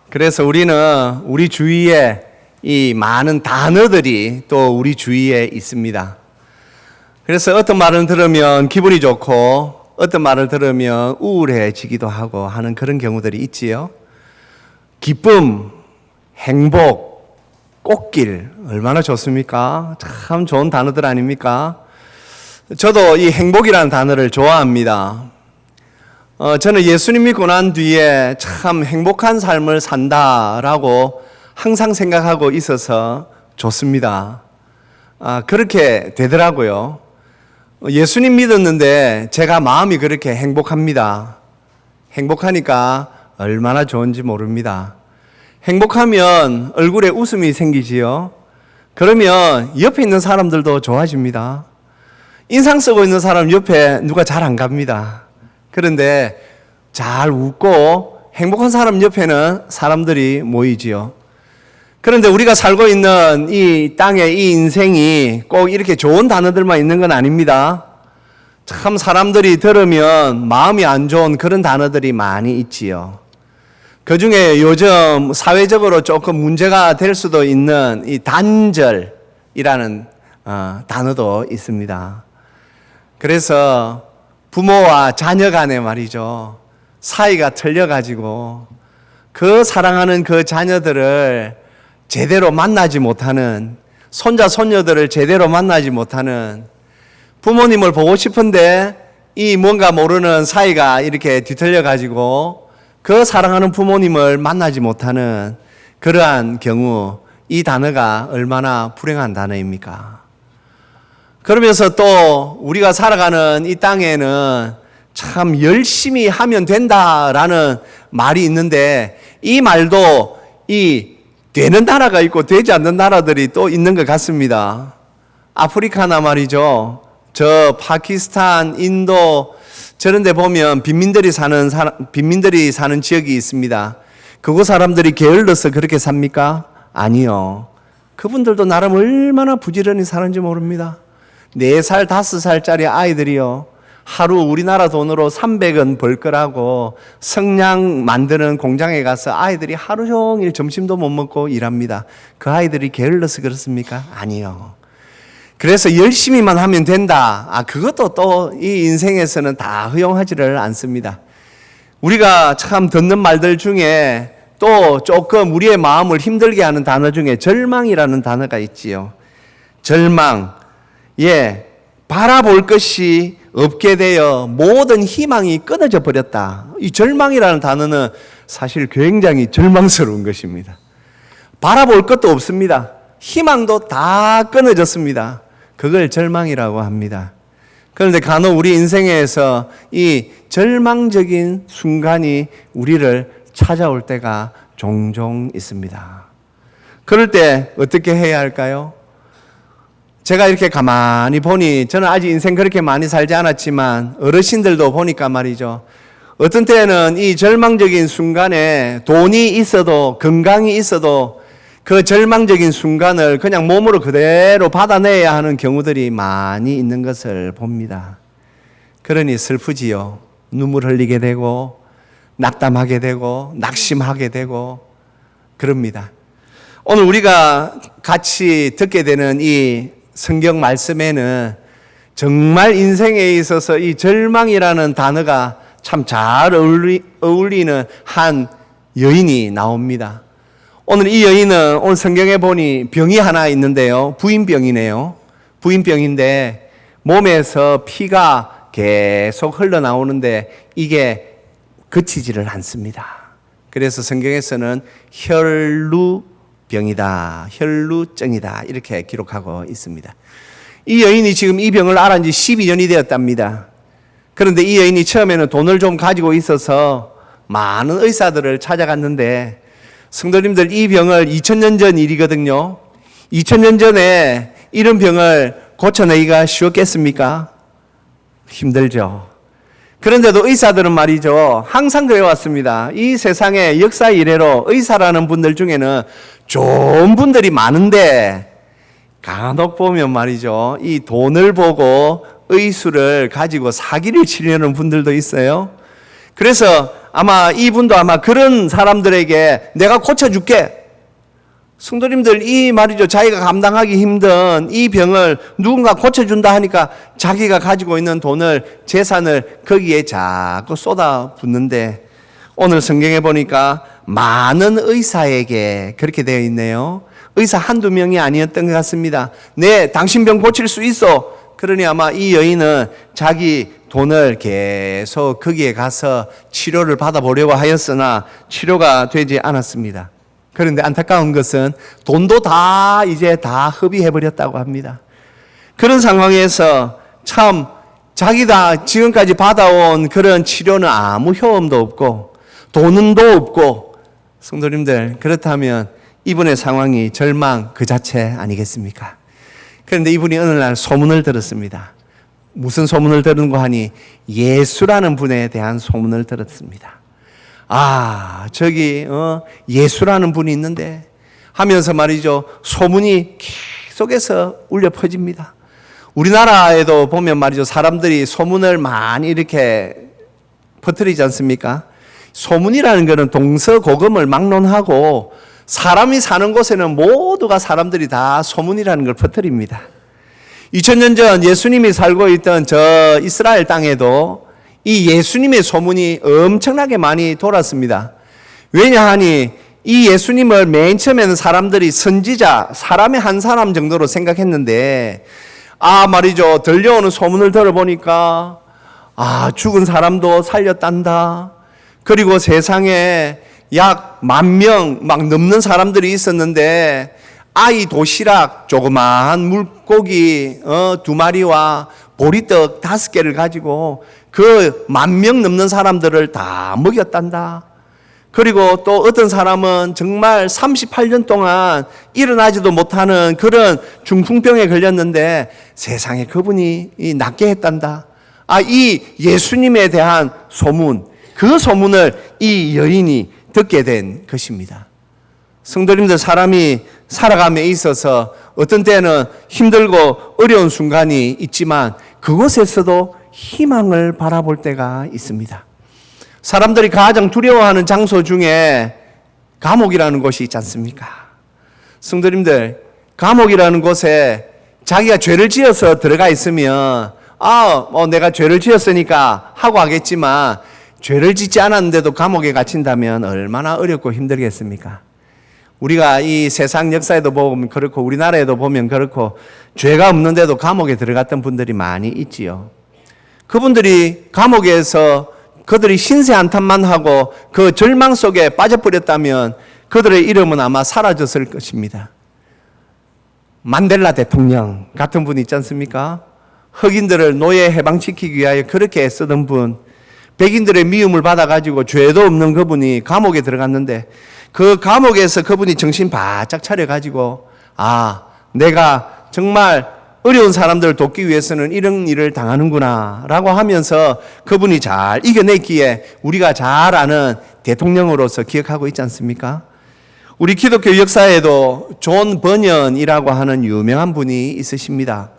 그래서 우리는 우리 주위에 이 많은 단어들이 또 우리 주위에 있습니다. 그래서 어떤 말을 들으면 기분이 좋고 어떤 말을 들으면 우울해지기도 하고 하는 그런 경우들이 있지요. 기쁨, 행복, 꽃길 얼마나 좋습니까? 참 좋은 단어들 아닙니까? 저도 이 행복이라는 단어를 좋아합니다. 저는 예수님 믿고 난 뒤에 참 행복한 삶을 산다라고 항상 생각하고 있어서 좋습니다. 그렇게 되더라고요. 예수님 믿었는데 제가 마음이 그렇게 행복합니다. 행복하니까 얼마나 좋은지 모릅니다. 행복하면 얼굴에 웃음이 생기지요. 그러면 옆에 있는 사람들도 좋아집니다. 인상 쓰고 있는 사람 옆에 누가 잘 안 갑니다. 그런데 잘 웃고 행복한 사람 옆에는 사람들이 모이지요. 그런데 우리가 살고 있는 이 땅의 이 인생이 꼭 이렇게 좋은 단어들만 있는 건 아닙니다. 참 사람들이 들으면 마음이 안 좋은 그런 단어들이 많이 있지요. 그 중에 요즘 사회적으로 조금 문제가 될 수도 있는 이 단절이라는 단어도 있습니다. 그래서 부모와 자녀 간에 말이죠. 사이가 틀려가지고 그 사랑하는 그 자녀들을 제대로 만나지 못하는, 손자, 손녀들을 제대로 만나지 못하는, 부모님을 보고 싶은데 이 뭔가 모르는 사이가 이렇게 뒤틀려가지고 그 사랑하는 부모님을 만나지 못하는 그러한 경우, 이 단어가 얼마나 불행한 단어입니까? 그러면서 또 우리가 살아가는 이 땅에는 참 열심히 하면 된다라는 말이 있는데 이 말도 이 되는 나라가 있고 되지 않는 나라들이 또 있는 것 같습니다. 아프리카나 말이죠. 저 파키스탄, 인도 저런 데 보면 빈민들이 사는 지역이 있습니다. 그곳 사람들이 게을러서 그렇게 삽니까? 아니요. 그분들도 나름 얼마나 부지런히 사는지 모릅니다. 4살, 5살짜리 아이들이요. 하루 우리나라 돈으로 300원 벌 거라고 성냥 만드는 공장에 가서 아이들이 하루 종일 점심도 못 먹고 일합니다. 그 아이들이 게을러서 그렇습니까? 아니요. 그래서 열심히만 하면 된다. 그것도 또 이 인생에서는 다 허용하지를 않습니다. 우리가 참 듣는 말들 중에 또 조금 우리의 마음을 힘들게 하는 단어 중에 절망이라는 단어가 있지요. 절망. 바라볼 것이 없게 되어 모든 희망이 끊어져 버렸다. 이 절망이라는 단어는 사실 굉장히 절망스러운 것입니다. 바라볼 것도 없습니다. 희망도 다 끊어졌습니다. 그걸 절망이라고 합니다. 그런데 간혹 우리 인생에서 이 절망적인 순간이 우리를 찾아올 때가 종종 있습니다. 그럴 때 어떻게 해야 할까요? 제가 이렇게 가만히 보니 저는 아직 인생 그렇게 많이 살지 않았지만 어르신들도 보니까 말이죠. 어떤 때는 이 절망적인 순간에 돈이 있어도 건강이 있어도 그 절망적인 순간을 그냥 몸으로 그대로 받아내야 하는 경우들이 많이 있는 것을 봅니다. 그러니 슬프지요. 눈물 흘리게 되고 낙담하게 되고 낙심하게 되고 그럽니다. 오늘 우리가 같이 듣게 되는 이 성경 말씀에는 정말 인생에 있어서 이 절망이라는 단어가 참 잘 어울리는 한 여인이 나옵니다. 오늘 이 여인은 오늘 성경에 보니 병이 하나 있는데요. 부인병이네요. 부인병인데 몸에서 피가 계속 흘러나오는데 이게 그치지를 않습니다. 그래서 성경에서는 혈루병이다, 혈루증이다 이렇게 기록하고 있습니다. 이 여인이 지금 이 병을 앓은 지 12년이 되었답니다. 그런데 이 여인이 처음에는 돈을 좀 가지고 있어서 많은 의사들을 찾아갔는데 성도님들 이 병을 2000년 전 일이거든요. 2000년 전에 이런 병을 고쳐내기가 쉬웠겠습니까? 힘들죠. 그런데도 의사들은 말이죠. 항상 그래왔습니다. 이 세상의 역사 이래로 의사라는 분들 중에는 좋은 분들이 많은데 간혹 보면 말이죠. 이 돈을 보고 의술을 가지고 사기를 치려는 분들도 있어요. 그래서 아마 이분도 아마 그런 사람들에게 내가 고쳐줄게. 성도님들, 이 말이죠. 자기가 감당하기 힘든 이 병을 누군가 고쳐준다 하니까 자기가 가지고 있는 돈을, 재산을 거기에 자꾸 쏟아붓는데, 오늘 성경에 보니까 많은 의사에게 그렇게 되어 있네요. 의사 한두 명이 아니었던 것 같습니다. 네, 당신 병 고칠 수 있어. 그러니 아마 이 여인은 자기 돈을 계속 거기에 가서 치료를 받아보려고 하였으나 치료가 되지 않았습니다. 그런데 안타까운 것은 돈도 이제 다 허비해버렸다고 합니다. 그런 상황에서 참 자기가 지금까지 받아온 그런 치료는 아무 효험도 없고 돈도 없고, 성도님들, 그렇다면 이분의 상황이 절망 그 자체 아니겠습니까? 그런데 이분이 어느 날 소문을 들었습니다. 무슨 소문을 들은 거 하니 예수라는 분에 대한 소문을 들었습니다. 아, 저기 예수라는 분이 있는데 하면서 말이죠, 소문이 계속해서 울려 퍼집니다. 우리나라에도 보면 말이죠, 사람들이 소문을 많이 이렇게 퍼뜨리지 않습니까? 소문이라는 것은 동서고금을 막론하고 사람이 사는 곳에는 모두가 사람들이 다 소문이라는 걸 퍼뜨립니다. 2000년 전 예수님이 살고 있던 저 이스라엘 땅에도 이 예수님의 소문이 엄청나게 많이 돌았습니다. 왜냐하니 이 예수님을 맨 처음에는 사람들이 선지자, 사람의 한 사람 정도로 생각했는데, 말이죠, 들려오는 소문을 들어보니까 죽은 사람도 살렸단다. 그리고 세상에 약 10,000명 막 넘는 사람들이 있었는데 아이 도시락 조그마한 물고기 2마리와 보리떡 5개를 가지고 그 10,000명 넘는 사람들을 다 먹였단다. 그리고 또 어떤 사람은 정말 38년 동안 일어나지도 못하는 그런 중풍병에 걸렸는데 세상에 그분이 낫게 했단다. 이 예수님에 대한 소문, 그 소문을 이 여인이 듣게 된 것입니다. 성도님들, 사람이 살아감에 있어서 어떤 때는 힘들고 어려운 순간이 있지만 그곳에서도 희망을 바라볼 때가 있습니다. 사람들이 가장 두려워하는 장소 중에 감옥이라는 곳이 있지 않습니까? 성도님들, 감옥이라는 곳에 자기가 죄를 지어서 들어가 있으면 내가 죄를 지었으니까 하고 하겠지만 죄를 짓지 않았는데도 감옥에 갇힌다면 얼마나 어렵고 힘들겠습니까? 우리가 이 세상 역사에도 보면 그렇고 우리나라에도 보면 그렇고 죄가 없는데도 감옥에 들어갔던 분들이 많이 있지요. 그분들이 감옥에서 그들이 신세 한탄만 하고 그 절망 속에 빠져버렸다면 그들의 이름은 아마 사라졌을 것입니다. 만델라 대통령 같은 분 있지 않습니까? 흑인들을 노예 해방시키기 위하여 그렇게 애쓰던 분, 백인들의 미움을 받아가지고 죄도 없는 그분이 감옥에 들어갔는데 그 감옥에서 그분이 정신 바짝 차려가지고 내가 정말 어려운 사람들을 돕기 위해서는 이런 일을 당하는구나 라고 하면서 그분이 잘 이겨냈기에 우리가 잘 아는 대통령으로서 기억하고 있지 않습니까? 우리 기독교 역사에도 존 버년이라고 하는 유명한 분이 있으십니다.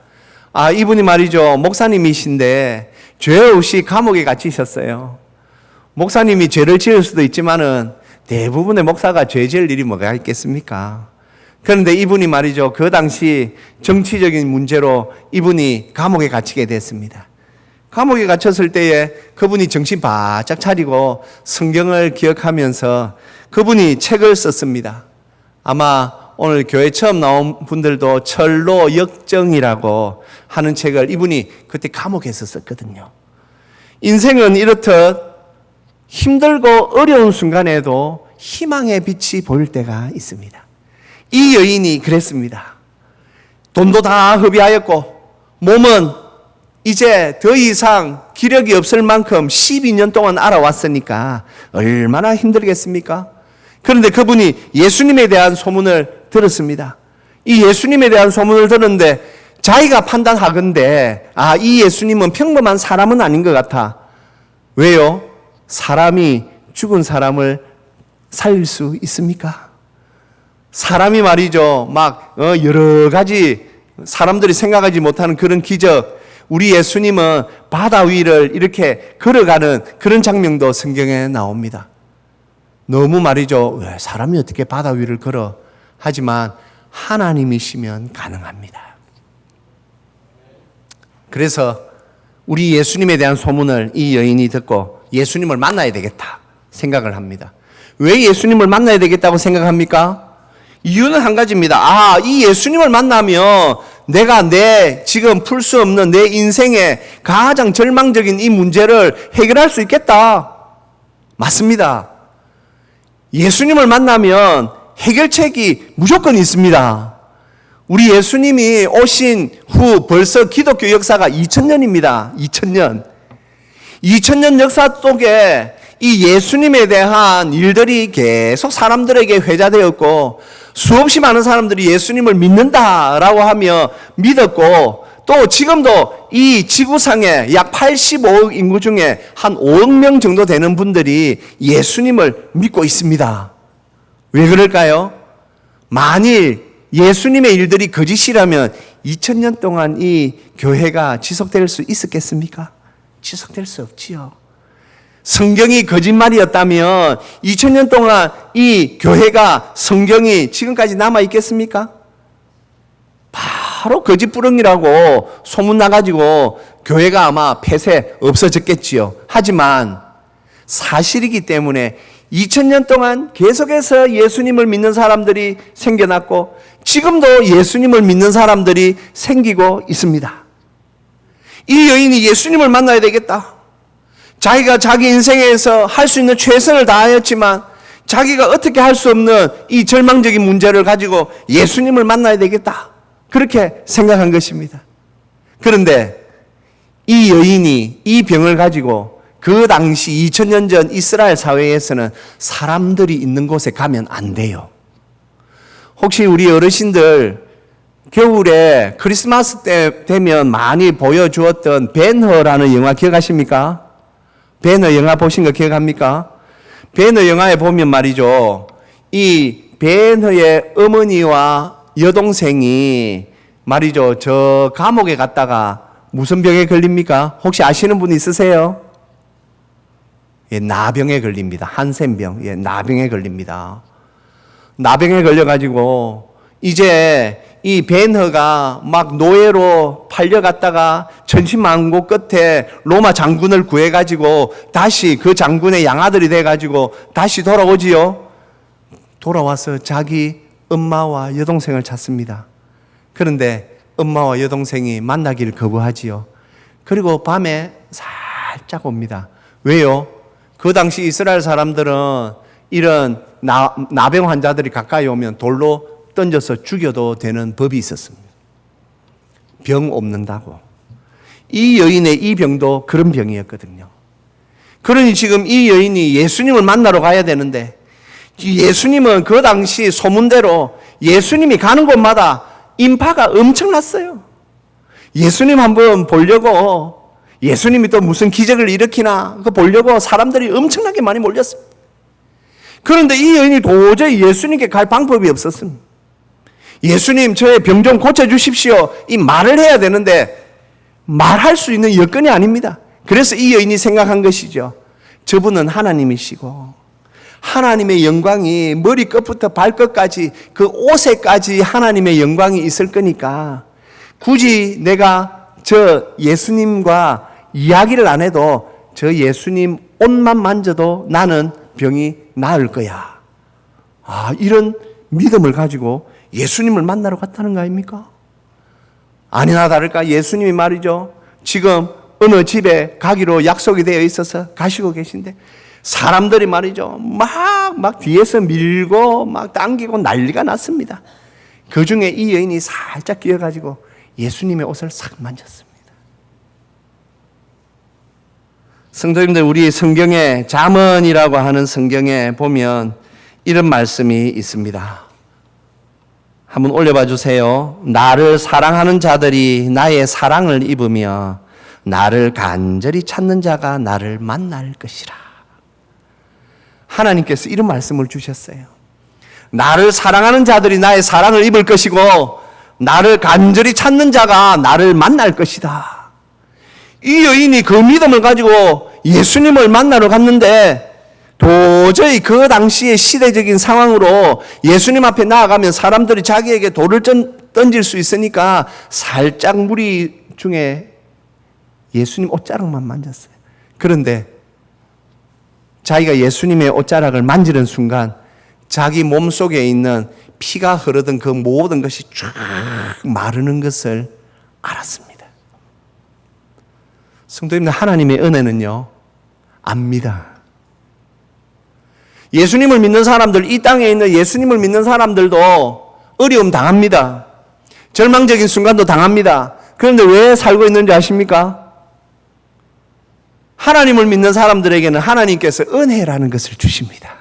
이분이 말이죠, 목사님이신데 죄 없이 감옥에 갇히셨어요. 목사님이 죄를 지을 수도 있지만은 대부분의 목사가 죄 지을 일이 뭐가 있겠습니까? 그런데 이분이 말이죠, 그 당시 정치적인 문제로 이분이 감옥에 갇히게 됐습니다. 감옥에 갇혔을 때에 그분이 정신 바짝 차리고 성경을 기억하면서 그분이 책을 썼습니다. 아마 오늘 교회 처음 나온 분들도 철로 역정이라고 하는 책을 이분이 그때 감옥에서 썼거든요. 인생은 이렇듯 힘들고 어려운 순간에도 희망의 빛이 보일 때가 있습니다. 이 여인이 그랬습니다. 돈도 다 허비하였고 몸은 이제 더 이상 기력이 없을 만큼 12년 동안 알아왔으니까 얼마나 힘들겠습니까? 그런데 그분이 예수님에 대한 소문을 들었습니다. 이 예수님에 대한 소문을 들었는데 자기가 판단하건대 이 예수님은 평범한 사람은 아닌 것 같아. 왜요? 사람이 죽은 사람을 살릴 수 있습니까? 사람이 말이죠, 막 여러 가지 사람들이 생각하지 못하는 그런 기적, 우리 예수님은 바다 위를 이렇게 걸어가는 그런 장면도 성경에 나옵니다. 너무 말이죠. 왜 사람이 어떻게 바다 위를 걸어? 하지만 하나님이시면 가능합니다. 그래서 우리 예수님에 대한 소문을 이 여인이 듣고 예수님을 만나야 되겠다 생각을 합니다. 왜 예수님을 만나야 되겠다고 생각합니까? 이유는 한 가지입니다. 이 예수님을 만나면 내가 지금 풀 수 없는 내 인생의 가장 절망적인 이 문제를 해결할 수 있겠다. 맞습니다. 예수님을 만나면 해결책이 무조건 있습니다. 우리 예수님이 오신 후 벌써 기독교 역사가 2000년입니다. 2000년. 2000년 역사 속에 이 예수님에 대한 일들이 계속 사람들에게 회자되었고 수없이 많은 사람들이 예수님을 믿는다라고 하며 믿었고 또 지금도 이 지구상에 약 85억 인구 중에 한 5억 명 정도 되는 분들이 예수님을 믿고 있습니다. 왜 그럴까요? 만일 예수님의 일들이 거짓이라면 2000년 동안 이 교회가 지속될 수 있었겠습니까? 지속될 수 없지요. 성경이 거짓말이었다면 2000년 동안 이 교회가 성경이 지금까지 남아 있겠습니까? 바로 거짓부렁이라고 소문나가지고 교회가 아마 폐쇄 없어졌겠지요. 하지만 사실이기 때문에 2000년 동안 계속해서 예수님을 믿는 사람들이 생겨났고 지금도 예수님을 믿는 사람들이 생기고 있습니다. 이 여인이 예수님을 만나야 되겠다. 자기가 자기 인생에서 할 수 있는 최선을 다하였지만 자기가 어떻게 할 수 없는 이 절망적인 문제를 가지고 예수님을 만나야 되겠다. 그렇게 생각한 것입니다. 그런데 이 여인이 이 병을 가지고 그 당시 2000년 전 이스라엘 사회에서는 사람들이 있는 곳에 가면 안 돼요. 혹시 우리 어르신들 겨울에 크리스마스 때 되면 많이 보여주었던 벤허라는 영화 기억하십니까? 벤허 영화 보신 거 기억합니까? 벤허 영화에 보면 말이죠. 이 벤허의 어머니와 여동생이 말이죠. 저 감옥에 갔다가 무슨 병에 걸립니까? 혹시 아시는 분 있으세요? 예, 나병에 걸립니다. 한센병. 예, 나병에 걸립니다. 나병에 걸려가지고 이제 이 벤허가 막 노예로 팔려갔다가 천신만고 끝에 로마 장군을 구해가지고 다시 그 장군의 양아들이 돼가지고 다시 돌아오지요. 돌아와서 자기 엄마와 여동생을 찾습니다. 그런데 엄마와 여동생이 만나기를 거부하지요. 그리고 밤에 살짝 옵니다. 왜요? 그 당시 이스라엘 사람들은 이런 나병 환자들이 가까이 오면 돌로 던져서 죽여도 되는 법이 있었습니다. 병 옮는다고. 이 여인의 이 병도 그런 병이었거든요. 그러니 지금 이 여인이 예수님을 만나러 가야 되는데 예수님은 그 당시 소문대로 예수님이 가는 곳마다 인파가 엄청났어요. 예수님 한번 보려고 예수님이 또 무슨 기적을 일으키나 그거 보려고 사람들이 엄청나게 많이 몰렸습니다. 그런데 이 여인이 도저히 예수님께 갈 방법이 없었습니다. 예수님 저의 병 좀 고쳐주십시오. 이 말을 해야 되는데 말할 수 있는 여건이 아닙니다. 그래서 이 여인이 생각한 것이죠. 저분은 하나님이시고 하나님의 영광이 머리끝부터 발끝까지 그 옷에까지 하나님의 영광이 있을 거니까 굳이 내가 저 예수님과 이야기를 안 해도 저 예수님 옷만 만져도 나는 병이 나을 거야. 이런 믿음을 가지고 예수님을 만나러 갔다는 거 아닙니까? 아니나 다를까 예수님이 말이죠. 지금 어느 집에 가기로 약속이 되어 있어서 가시고 계신데 사람들이 말이죠. 막 뒤에서 밀고 막 당기고 난리가 났습니다. 그 중에 이 여인이 살짝 끼어가지고 예수님의 옷을 싹 만졌습니다. 성도님들, 우리 성경에 잠언이라고 하는 성경에 보면 이런 말씀이 있습니다. 한번 올려봐 주세요. 나를 사랑하는 자들이 나의 사랑을 입으며 나를 간절히 찾는 자가 나를 만날 것이라. 하나님께서 이런 말씀을 주셨어요. 나를 사랑하는 자들이 나의 사랑을 입을 것이고 나를 간절히 찾는 자가 나를 만날 것이다. 이 여인이 그 믿음을 가지고 예수님을 만나러 갔는데 도저히 그 당시의 시대적인 상황으로 예수님 앞에 나아가면 사람들이 자기에게 돌을 던질 수 있으니까 살짝 무리 중에 예수님 옷자락만 만졌어요. 그런데 자기가 예수님의 옷자락을 만지는 순간 자기 몸속에 있는 피가 흐르던 그 모든 것이 쫙 마르는 것을 알았습니다. 성도님들, 하나님의 은혜는요, 압니다. 예수님을 믿는 사람들, 이 땅에 있는 예수님을 믿는 사람들도 어려움 당합니다. 절망적인 순간도 당합니다. 그런데 왜 살고 있는지 아십니까? 하나님을 믿는 사람들에게는 하나님께서 은혜라는 것을 주십니다.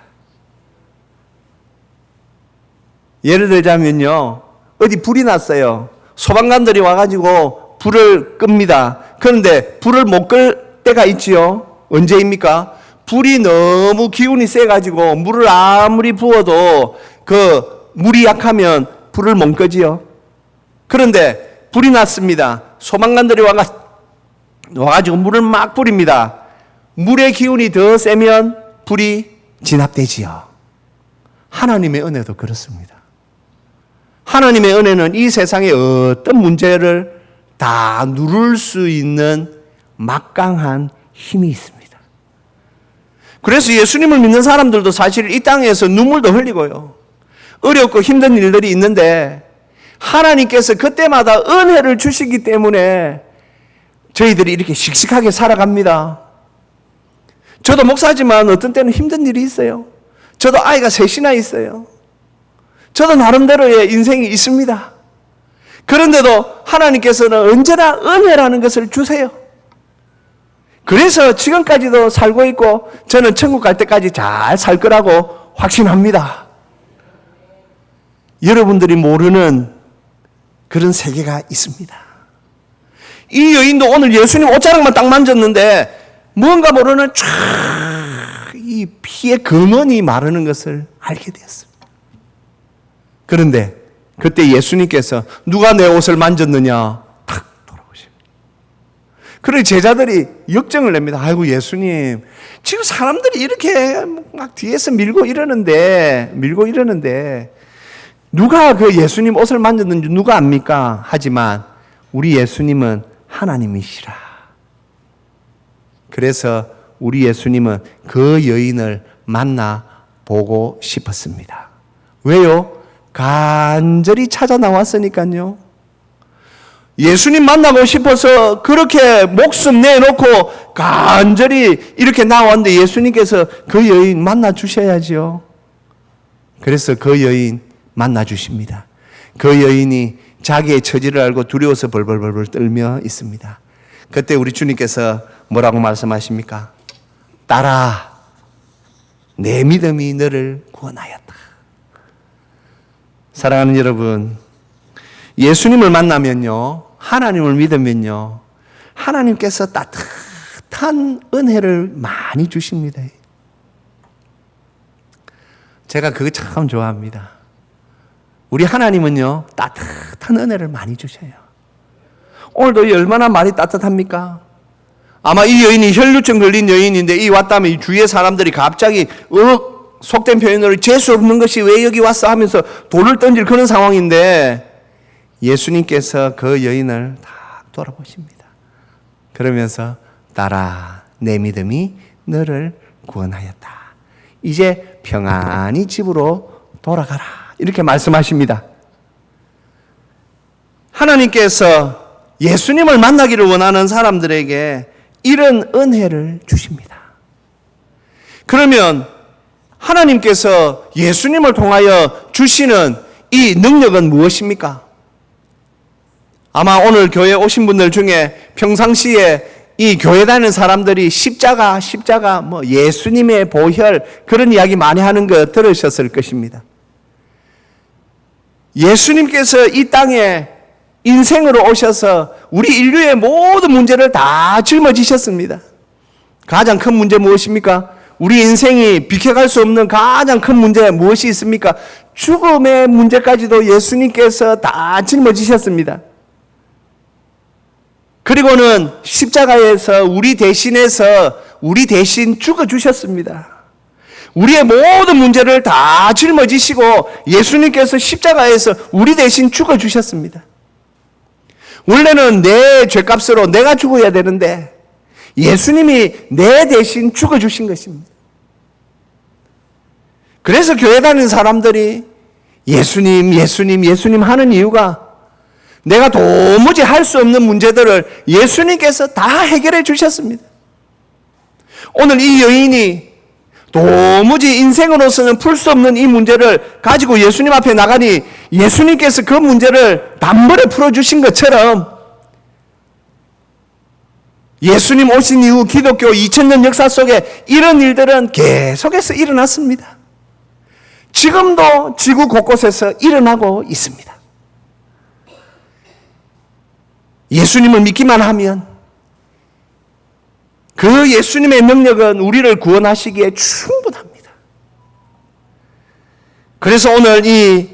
예를 들자면요, 어디 불이 났어요. 소방관들이 와가지고 불을 끕니다. 그런데 불을 못 끌 때가 있지요. 언제입니까? 불이 너무 기운이 세가지고 물을 아무리 부어도 그 물이 약하면 불을 못 끄지요. 그런데 불이 났습니다. 소방관들이 와가지고 물을 막 뿌립니다. 물의 기운이 더 세면 불이 진압되지요. 하나님의 은혜도 그렇습니다. 하나님의 은혜는 이 세상의 어떤 문제를 다 누를 수 있는 막강한 힘이 있습니다. 그래서 예수님을 믿는 사람들도 사실 이 땅에서 눈물도 흘리고요, 어렵고 힘든 일들이 있는데 하나님께서 그때마다 은혜를 주시기 때문에 저희들이 이렇게 씩씩하게 살아갑니다. 저도 목사지만 어떤 때는 힘든 일이 있어요. 저도 아이가 셋이나 있어요. 저도 나름대로의 인생이 있습니다. 그런데도 하나님께서는 언제나 은혜라는 것을 주세요. 그래서 지금까지도 살고 있고 저는 천국 갈 때까지 잘 살 거라고 확신합니다. 여러분들이 모르는 그런 세계가 있습니다. 이 여인도 오늘 예수님 옷자락만 딱 만졌는데 뭔가 모르는 이 피의 근원이 마르는 것을 알게 되었습니다. 그런데 그때 예수님께서 누가 내 옷을 만졌느냐 탁 돌아보십니다. 그리고 제자들이 역정을 냅니다. 아이고 예수님, 지금 사람들이 이렇게 막 뒤에서 밀고 이러는데 누가 그 예수님 옷을 만졌는지 누가 압니까? 하지만 우리 예수님은 하나님이시라. 그래서 우리 예수님은 그 여인을 만나보고 싶었습니다. 왜요? 간절히 찾아 나왔으니까요. 예수님 만나고 싶어서 그렇게 목숨 내놓고 간절히 이렇게 나왔는데 예수님께서 그 여인 만나 주셔야지요. 그래서 그 여인 만나 주십니다. 그 여인이 자기의 처지를 알고 두려워서 벌벌벌 떨며 있습니다. 그때 우리 주님께서 뭐라고 말씀하십니까? 딸아, 내 믿음이 너를 구원하였다. 사랑하는 여러분, 예수님을 만나면요, 하나님을 믿으면요, 하나님께서 따뜻한 은혜를 많이 주십니다. 제가 그거 참 좋아합니다. 우리 하나님은요, 따뜻한 은혜를 많이 주셔요. 오늘도 얼마나 말이 따뜻합니까? 아마 이 여인이 혈루증 걸린 여인인데 이 왔다면 이 주위의 사람들이 갑자기 속된 표현으로 재수 없는 것이 왜 여기 왔어 하면서 돌을 던질 그런 상황인데 예수님께서 그 여인을 다 돌아보십니다. 그러면서 딸아, 내 믿음이 너를 구원하였다. 이제 평안히 집으로 돌아가라. 이렇게 말씀하십니다. 하나님께서 예수님을 만나기를 원하는 사람들에게 이런 은혜를 주십니다. 그러면 하나님께서 예수님을 통하여 주시는 이 능력은 무엇입니까? 아마 오늘 교회 오신 분들 중에 평상시에 이 교회 다니는 사람들이 십자가 뭐 예수님의 보혈 그런 이야기 많이 하는 거 들으셨을 것입니다. 예수님께서 이 땅에 인생으로 오셔서 우리 인류의 모든 문제를 다 짊어지셨습니다. 가장 큰 문제 무엇입니까? 우리 인생이 비켜갈 수 없는 가장 큰 문제 무엇이 있습니까? 죽음의 문제까지도 예수님께서 다 짊어지셨습니다. 그리고는 십자가에서 우리 대신 죽어주셨습니다. 우리의 모든 문제를 다 짊어지시고 예수님께서 십자가에서 우리 대신 죽어주셨습니다. 원래는 내 죄값으로 내가 죽어야 되는데 예수님이 내 대신 죽어주신 것입니다. 그래서 교회 다니는 사람들이 예수님 하는 이유가 내가 도무지 할 수 없는 문제들을 예수님께서 다 해결해 주셨습니다. 오늘 이 여인이 도무지 인생으로서는 풀 수 없는 이 문제를 가지고 예수님 앞에 나가니 예수님께서 그 문제를 단번에 풀어주신 것처럼 예수님 오신 이후 기독교 2000년 역사 속에 이런 일들은 계속해서 일어났습니다. 지금도 지구 곳곳에서 일어나고 있습니다. 예수님을 믿기만 하면 그 예수님의 능력은 우리를 구원하시기에 충분합니다. 그래서 오늘 이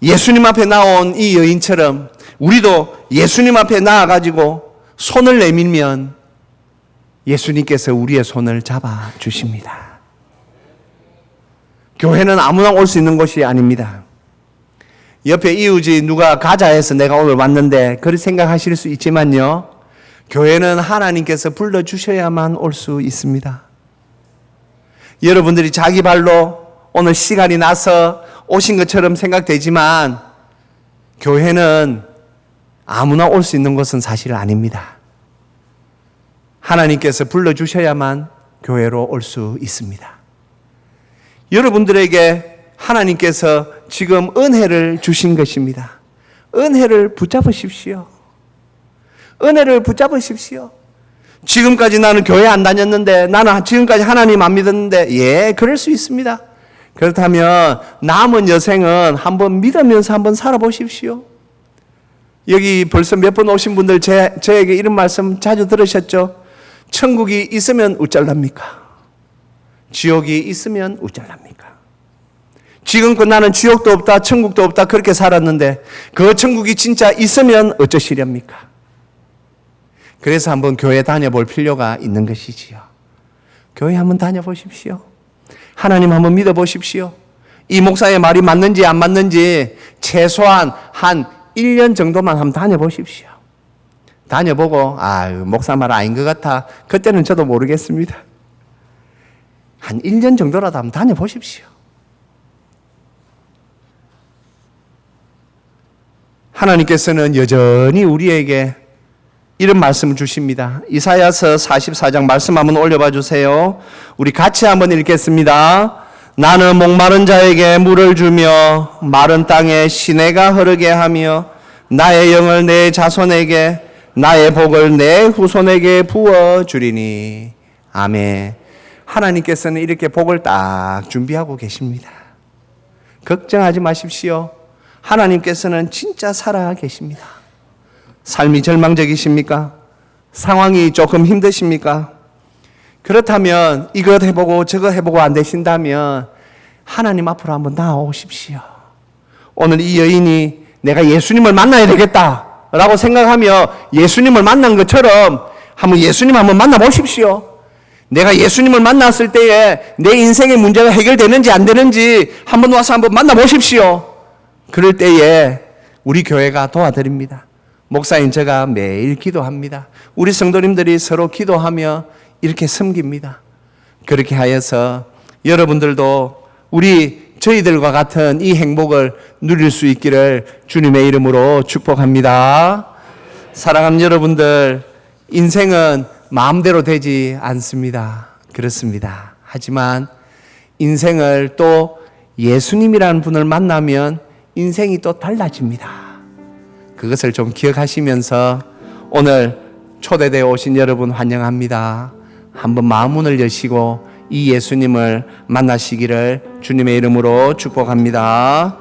예수님 앞에 나온 이 여인처럼 우리도 예수님 앞에 나와가지고 손을 내밀면 예수님께서 우리의 손을 잡아 주십니다. 교회는 아무나 올 수 있는 곳이 아닙니다. 옆에 이웃이 누가 가자 해서 내가 오늘 왔는데 그렇게 생각하실 수 있지만요, 교회는 하나님께서 불러주셔야만 올 수 있습니다. 여러분들이 자기 발로 오늘 시간이 나서 오신 것처럼 생각되지만 교회는 아무나 올 수 있는 것은 사실 아닙니다. 하나님께서 불러주셔야만 교회로 올 수 있습니다. 여러분들에게 하나님께서 지금 은혜를 주신 것입니다. 은혜를 붙잡으십시오. 은혜를 붙잡으십시오. 지금까지 나는 교회 안 다녔는데, 나는 지금까지 하나님 안 믿었는데, 예, 그럴 수 있습니다. 그렇다면 남은 여생은 한번 믿으면서 한번 살아보십시오. 여기 벌써 몇 번 오신 분들 저에게 이런 말씀 자주 들으셨죠? 천국이 있으면 우쭐납니까? 지옥이 있으면 우쭐납니까? 지금껏 나는 지옥도 없다, 천국도 없다 그렇게 살았는데 그 천국이 진짜 있으면 어쩌시렵니까? 그래서 한번 교회 다녀볼 필요가 있는 것이지요. 교회 한번 다녀보십시오. 하나님 한번 믿어보십시오. 이 목사의 말이 맞는지 안 맞는지 최소한 한 1년 정도만 한번 다녀보십시오. 다녀보고 목사 말 아닌 것 같아. 그때는 저도 모르겠습니다. 한 1년 정도라도 한번 다녀보십시오. 하나님께서는 여전히 우리에게 이런 말씀을 주십니다. 이사야서 44장 말씀 한번 올려봐 주세요. 우리 같이 한번 읽겠습니다. 나는 목마른 자에게 물을 주며 마른 땅에 시내가 흐르게 하며 나의 영을 내 자손에게 나의 복을 내 후손에게 부어주리니. 아멘. 하나님께서는 이렇게 복을 딱 준비하고 계십니다. 걱정하지 마십시오. 하나님께서는 진짜 살아 계십니다. 삶이 절망적이십니까? 상황이 조금 힘드십니까? 그렇다면 이것 해보고 저것 해보고 안 되신다면 하나님 앞으로 한번 나오십시오. 오늘 이 여인이 내가 예수님을 만나야 되겠다 라고 생각하며 예수님을 만난 것처럼 한번 예수님 한번 만나보십시오. 내가 예수님을 만났을 때에 내 인생의 문제가 해결되는지 안 되는지 한번 와서 한번 만나보십시오. 그럴 때에 우리 교회가 도와드립니다. 목사인 제가 매일 기도합니다. 우리 성도님들이 서로 기도하며 이렇게 섬깁니다. 그렇게 하여서 여러분들도 저희들과 같은 이 행복을 누릴 수 있기를 주님의 이름으로 축복합니다. 사랑하는 여러분들, 인생은 마음대로 되지 않습니다. 그렇습니다. 하지만 인생을 또 예수님이라는 분을 만나면 인생이 또 달라집니다. 그것을 좀 기억하시면서 오늘 초대되어 오신 여러분 환영합니다. 한번 마음문을 여시고 이 예수님을 만나시기를 주님의 이름으로 축복합니다.